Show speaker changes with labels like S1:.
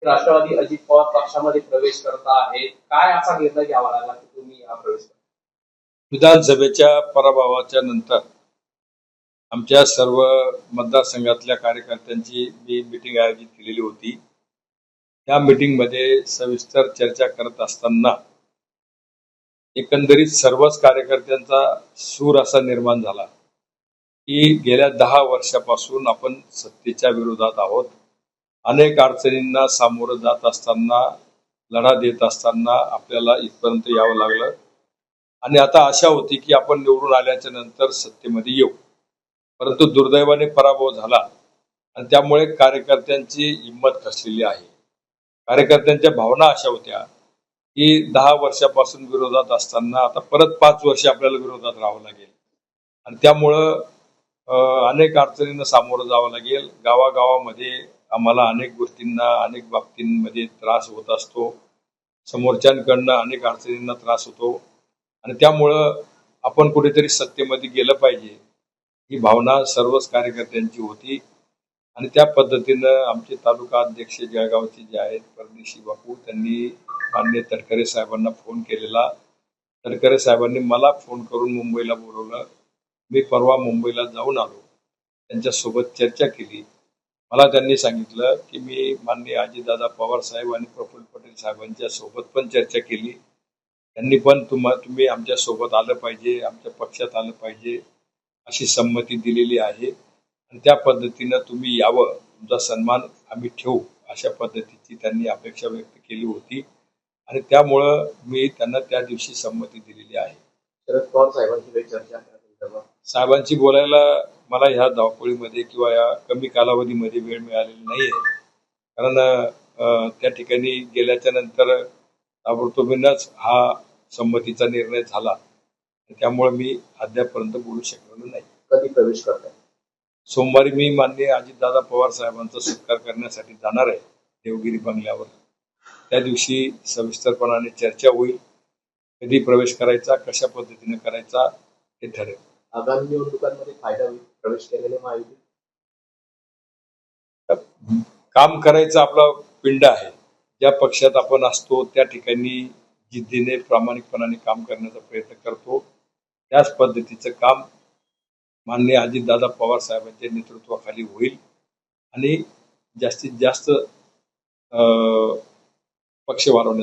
S1: राष्ट्रवादी अजित पवार पक्षामध्ये प्रवेश करता आहेत, काय असा निर्णय घ्यावा लागला की तुम्ही हा प्रवेश करता?
S2: विधानसभेच्या पराभवाच्या नंतर आमच्या सर्व मतदारसंघातल्या कार्यकर्त्यांची मी मीटिंग आयोजित केलेली होती. त्या मीटिंगमध्ये सविस्तर चर्चा करत असताना एकंदरीत सर्वच कार्यकर्त्यांचा सूर असा निर्माण झाला की गेल्या 10 वर्षापासून आपण सत्तेच्या विरोधात आहोत. अनेक अडचणींना सामोरं जात असताना, लढा देत असताना आपल्याला इथपर्यंत यावं लागलं आणि आता आशा होती की आपण निवडून आल्याच्या नंतर सत्तेमध्ये येऊ. परंतु दुर्दैवाने पराभव झाला आणि त्यामुळे कार्यकर्त्यांची हिंमत खचलेली आहे. कार्यकर्त्यांच्या भावना अशा होत्या की 10 वर्षापासून विरोधात असताना आता परत 5 वर्ष आपल्याला विरोधात राहावं लागेल आणि त्यामुळं अनेक अडचणींना सामोरं जावं लागेल. गावागावामध्ये आम्हाला अनेक गोष्टींना, अनेक बाबतींमध्ये त्रास होत असतो. समोरच्यांकडनं अनेक अडचणींना त्रास होतो आणि त्यामुळं आपण कुठेतरी सत्तेमध्ये गेलं पाहिजे ही भावना सर्वच कार्यकर्त्यांची होती आणि त्या पद्धतीनं आमचे तालुका अध्यक्ष जळगावचे जे आहेत परदेशी बापू, त्यांनी माननीय तटकरे साहेबांना फोन केलेला. तटकरे साहेबांनी मला फोन करून मुंबईला बोलवलं. मी परवा मुंबईला जाऊन आलो, त्यांच्यासोबत चर्चा केली. मला त्यांनी सांगितलं की मी माननीय अजितदादा पवार साहेब आणि प्रफुल्ल पटेल साहेबांच्या सोबत पण चर्चा केली. त्यांनी पण तुम्ही आमच्या सोबत आलं पाहिजे, आमच्या पक्षात आलं पाहिजे अशी संमती दिलेली आहे आणि त्या पद्धतीनं तुम्ही यावं, तुमचा सन्मान आम्ही ठेवू अशा पद्धतीची त्यांनी अपेक्षा व्यक्त केली होती आणि त्यामुळं मी त्यांना त्या दिवशी संमती दिलेली आहे.
S1: शरद पवार साहेबांची चर्चा
S2: साहेबांची बोलायला मला ह्या धावपळीमध्ये किंवा या कमी कालावधीमध्ये वेळ मिळालेली नाही आहे. कारण त्या ठिकाणी गेल्याच्या नंतर ताबडतोबीनच हा संमतीचा निर्णय झाला. त्यामुळे मी अद्यापर्यंत बोलू शकलेलो नाही.
S1: कधी प्रवेश करताय?
S2: सोमवारी मी माननीय अजितदादा पवार साहेबांचा सत्कार करण्यासाठी जाणार आहे देवगिरी बंगल्यावर. त्या दिवशी सविस्तरपणाने चर्चा होईल. कधी प्रवेश करायचा, कशा पद्धतीने करायचा हे ठरेल.
S1: आगामी निवडणुकांमध्ये फायदा होईल प्रवेश केलेले महायुती?
S2: काम करायचं आपला पिंड आहे. ज्या पक्षात आपण असतो त्या ठिकाणी जिद्दीने प्रामाणिकपणाने काम करण्याचा प्रयत्न करतो. त्याच पद्धतीचं काम माननीय अजितदादा पवार साहेबांच्या नेतृत्वाखाली होईल आणि जास्तीत जास्त पक्ष वाढवण्याचा